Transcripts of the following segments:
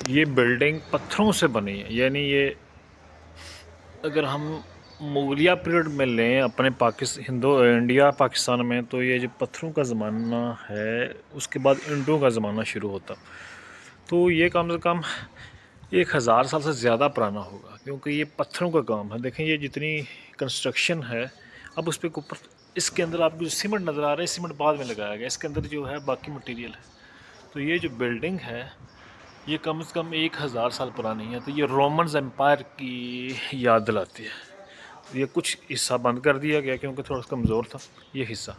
ये बिल्डिंग पत्थरों से बनी है, यानी ये अगर हम मुगलिया पीरियड में लें अपने इंडिया पाकिस्तान में, तो ये जो पत्थरों का ज़माना है उसके बाद ईंटों का ज़माना शुरू होता। तो ये कम से कम 1000 साल से ज़्यादा पुराना होगा, क्योंकि ये पत्थरों का काम है। देखें ये जितनी कंस्ट्रक्शन है, अब उस पर ऊपर इसके अंदर आपको जो सीमेंट नज़र आ रहा है, सीमेंट बाद में लगाया गया, इसके अंदर जो है बाकी मटीरियल है। तो ये जो बिल्डिंग है ये कम से कम 1000 साल पुरानी है। तो ये रोमन्स एम्पायर की याद दिलाती है। तो ये कुछ हिस्सा बंद कर दिया गया क्योंकि थोड़ा कमज़ोर था, ये हिस्सा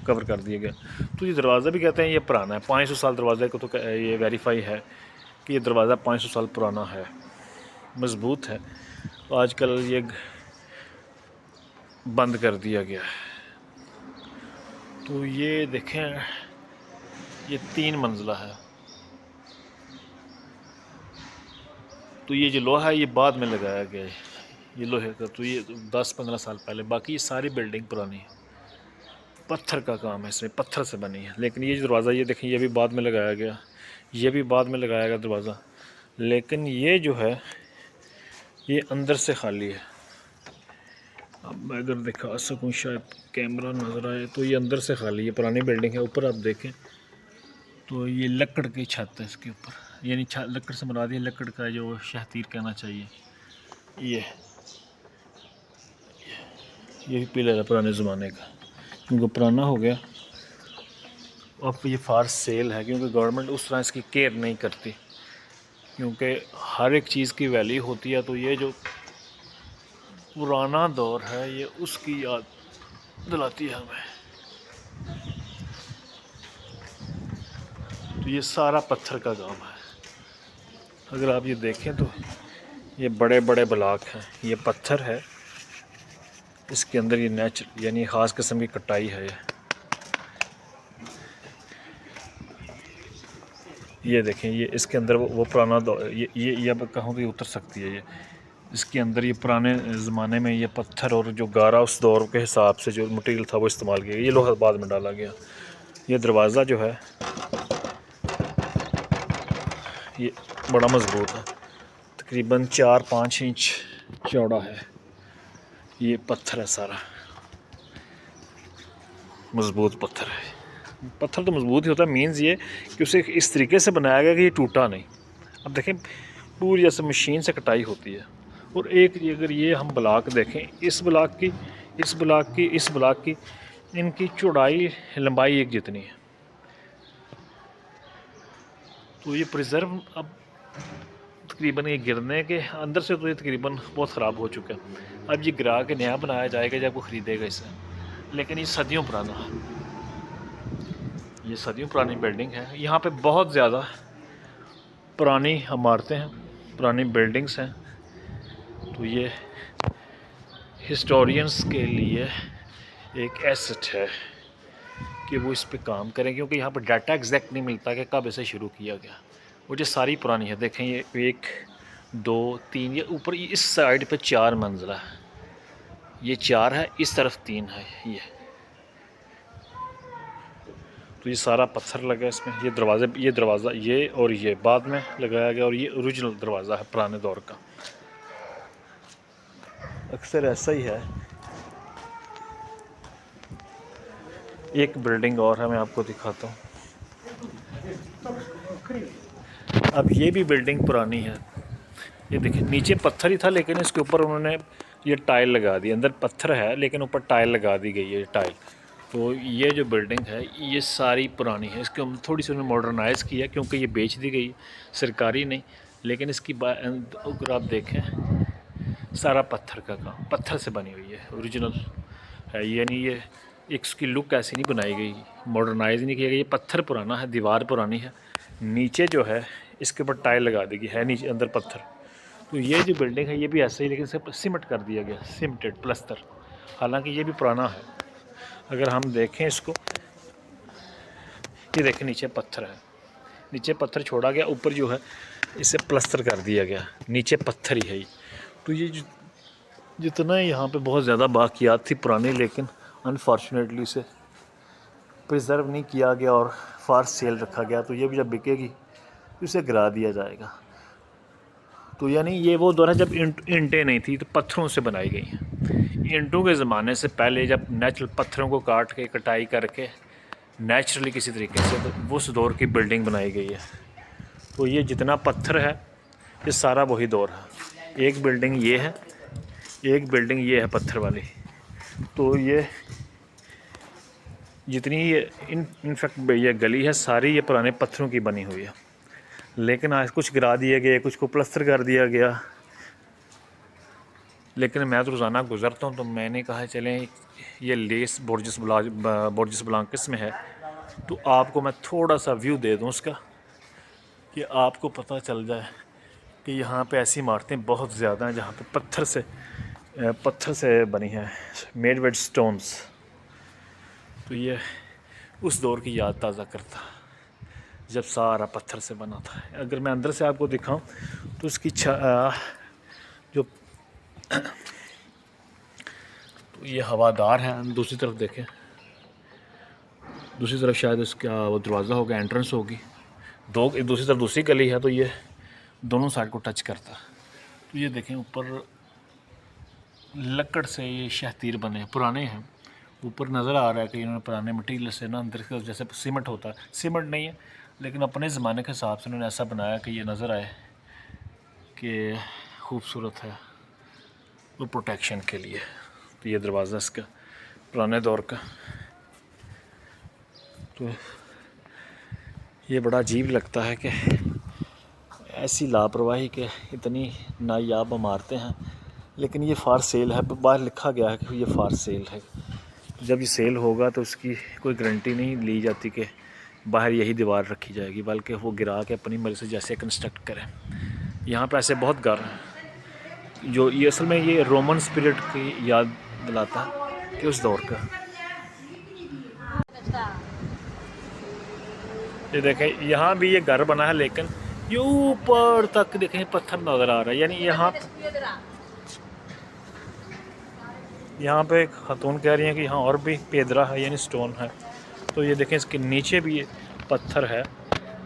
कवर कर दिया गया। तो ये दरवाज़ा भी कहते हैं ये पुराना है, 500 साल दरवाज़े को तो ये वेरीफाई है कि ये दरवाज़ा 500 साल पुराना है, मज़बूत है। तो आजकल ये बंद कर दिया गया है। तो ये देखें ये 3 मंजिला है। तो ये जो लोहा है ये बाद में लगाया गया है, ये लोहे का। तो ये 10-15 साल पहले, बाकी ये सारी बिल्डिंग पुरानी है, पत्थर का काम है, इसमें पत्थर से बनी है। लेकिन ये जो दरवाज़ा ये देखें ये भी बाद में लगाया गया, ये भी बाद में लगाया गया दरवाज़ा। लेकिन ये जो है ये अंदर से खाली है। अब मैं अगर दिखा सकूँ, शायद कैमरा नज़र आए, तो ये अंदर से खाली है, पुरानी बिल्डिंग है। ऊपर आप देखें तो ये लकड़ की छत है इसके ऊपर, यानी लकड़ से मुराद ये लकड़ का जो शहतीर कहना चाहिए। ये पिलर है पुराने ज़माने का, क्योंकि पुराना हो गया। अब ये फार सेल है, क्योंकि गवर्नमेंट उस तरह इसकी केयर नहीं करती, क्योंकि हर एक चीज़ की वैल्यू होती है। तो ये जो पुराना दौर है ये उसकी याद दिलाती है हमें। तो ये सारा पत्थर का काम है। अगर आप ये देखें तो ये बड़े बड़े ब्लॉक हैं, ये पत्थर है, इसके अंदर ये नेचुरल यानी ख़ास किस्म की कटाई है। ये देखें ये इसके अंदर वो पुराना ये अब कहूँ तो ये उतर सकती है। ये इसके अंदर ये पुराने ज़माने में ये पत्थर और जो गारा उस दौर के हिसाब से जो मटेरियल था वो इस्तेमाल किया गया। ये लोहा बाद में डाला गया। ये दरवाज़ा जो है ये बड़ा मज़बूत है, तकरीबन 4-5 इंच चौड़ा है। ये पत्थर है, सारा मज़बूत पत्थर है। पत्थर तो मज़बूत ही होता है, मीन्स ये कि उसे इस तरीके से बनाया गया कि ये टूटा नहीं। अब देखें पूरी जैसे मशीन से कटाई होती है। और एक अगर ये हम ब्लॉक देखें, इस ब्लॉक की, इस ब्लॉक की, इस ब्लॉक की, इनकी चौड़ाई लंबाई एक जितनी है। तो ये प्रिज़र्व अब तकरीबन ये गिरने के अंदर से तो ये तकरीबन बहुत ख़राब हो चुका है। अब ये गिरा के नया बनाया जाएगा जब वो ख़रीदेगा इसे। लेकिन ये सदियों पुराना है, ये सदियों पुरानी बिल्डिंग है। यहाँ पे बहुत ज़्यादा पुरानी इमारतें हैं, पुरानी बिल्डिंग्स हैं। तो ये हिस्टोरियंस के लिए एक एसेट है कि वो इस पे काम करें, क्योंकि यहाँ पर डाटा एग्जैक्ट नहीं मिलता कि कब इसे शुरू किया गया। वो जो सारी पुरानी है, देखें ये 1 2 3, ये ऊपर इस साइड पे 4 मंजिला है, ये 4 है, इस तरफ 3 है। तो ये सारा पत्थर लगा इसमें। ये दरवाज़ा ये और ये बाद में लगाया गया, और ये ओरिजिनल दरवाज़ा है पुराने दौर का। अक्सर ऐसा ही है। एक बिल्डिंग और है, मैं आपको दिखाता हूँ। अब ये भी बिल्डिंग पुरानी है। ये देखिए नीचे पत्थर ही था, लेकिन इसके ऊपर उन्होंने ये टाइल लगा दी। अंदर पत्थर है लेकिन ऊपर टाइल लगा दी गई है, टाइल। तो ये जो बिल्डिंग है ये सारी पुरानी है। इसको थोड़ी सी उन्होंने मॉडर्नाइज़ किया, क्योंकि ये बेच दी गई, सरकारी नहीं। लेकिन इसकी अगर आप देखें सारा पत्थर का काम, पत्थर से बनी हुई है, ओरिजिनल है। यानी ये एक उसकी लुक ऐसी नहीं बनाई गई, मॉडर्नाइज नहीं किया गया। ये पत्थर पुराना है, दीवार पुरानी है, नीचे जो है इसके ऊपर टाइल लगा दी गई है, नीचे अंदर पत्थर। तो ये जो बिल्डिंग है ये भी ऐसे ही, लेकिन इसे सीमेंट कर दिया गया, सीमेंटेड प्लस्तर। हालांकि ये भी पुराना है। अगर हम देखें इसको, ये देखें नीचे पत्थर है, नीचे पत्थर छोड़ा गया, ऊपर जो है इसे प्लस्तर कर दिया गया, नीचे पत्थर ही है ये। तो ये जितना यहाँ पे बहुत ज़्यादा बाकियात थी पुरानी, लेकिन अनफॉर्चुनेटली इसे प्रिजर्व नहीं किया गया और फार सेल रखा गया। तो ये भी जब बिकेगी तो इसे गिरा दिया जाएगा। तो यानी ये वो दौर है जब ईंटें नहीं थी, तो पत्थरों से बनाई गई हैं। ईंटों के ज़माने से पहले जब नेचुरल पत्थरों को काट के कटाई करके नेचुरली किसी तरीके से तो उस दौर की बिल्डिंग बनाई गई है। तो ये जितना पत्थर है ये सारा वही दौर है। एक बिल्डिंग ये है, एक बिल्डिंग ये है पत्थर वाली। तो ये जितनी ये इनफैक्ट ये गली है सारी ये पुराने पत्थरों की बनी हुई है, लेकिन आज कुछ गिरा दिए गए, कुछ को प्लस्तर कर दिया गया। लेकिन मैं तो रोज़ाना गुज़रता हूँ, तो मैंने कहा चलें ये लेस बोर्जिस ब्लांकस में है, तो आपको मैं थोड़ा सा व्यू दे दूँ उसका, कि आपको पता चल जाए कि यहाँ पे ऐसी इमारतें बहुत ज़्यादा हैं जहाँ पे पत्थर से बनी हैं, मेड विद स्टोन्स। तो ये उस दौर की याद ताज़ा करता जब सारा पत्थर से बना था। अगर मैं अंदर से आपको दिखाऊं तो उसकी जो तो ये हवादार है। दूसरी तरफ देखें, दूसरी तरफ शायद उसका वो दरवाज़ा होगा, एंट्रेंस होगी। दूसरी तरफ दूसरी गली है, तो ये दोनों साइड को टच करता। तो ये देखें ऊपर लकड़ से ये शहतीर बने पुराने हैं। ऊपर नज़र आ रहा है कि इन्होंने पुराने मटीरियल से ना अंदर के जैसे सीमेंट होता है, सीमेंट नहीं है लेकिन अपने ज़माने के हिसाब से उन्होंने ऐसा बनाया कि ये नज़र आए कि खूबसूरत है और प्रोटेक्शन के लिए। तो ये दरवाज़ा इसका पुराने दौर का। तो ये बड़ा अजीब लगता है कि ऐसी लापरवाही के इतनी नायाब इमारतें हैं, लेकिन ये फार सेल है। बाहर लिखा गया है कि ये फार सेल है। जब ये सेल होगा तो उसकी कोई गारंटी नहीं ली जाती कि बाहर यही दीवार रखी जाएगी, बल्कि वो गिरा के अपनी मर्ज़ी से जैसे कंस्ट्रक्ट करें। यहाँ पे ऐसे बहुत घर हैं जो ये असल में ये रोमन स्पिरिट की याद दिलाता है कि उस दौर का। ये देखें यहाँ भी ये घर बना है, लेकिन ये ऊपर तक देखें पत्थर नज़र आ रहा है। यानी यहाँ पे एक खातून कह रही हैं कि यहाँ और भी पेदरा है, यानी स्टोन है। तो ये देखें इसके नीचे भी ये पत्थर है,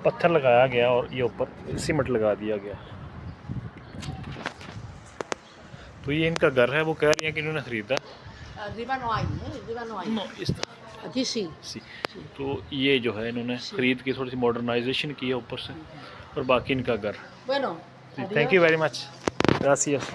पत्थर लगाया गया और ये ऊपर सीमेंट लगा दिया गया। तो ये इनका घर है। वो कह रही हैं कि इन्होंने ख़रीदा इस तरह। तो ये जो है इन्होंने ख़रीद के थोड़ी सी मॉडर्नाइजेशन की है ऊपर से, और बाकी इनका घर। Thank you very much, gracious.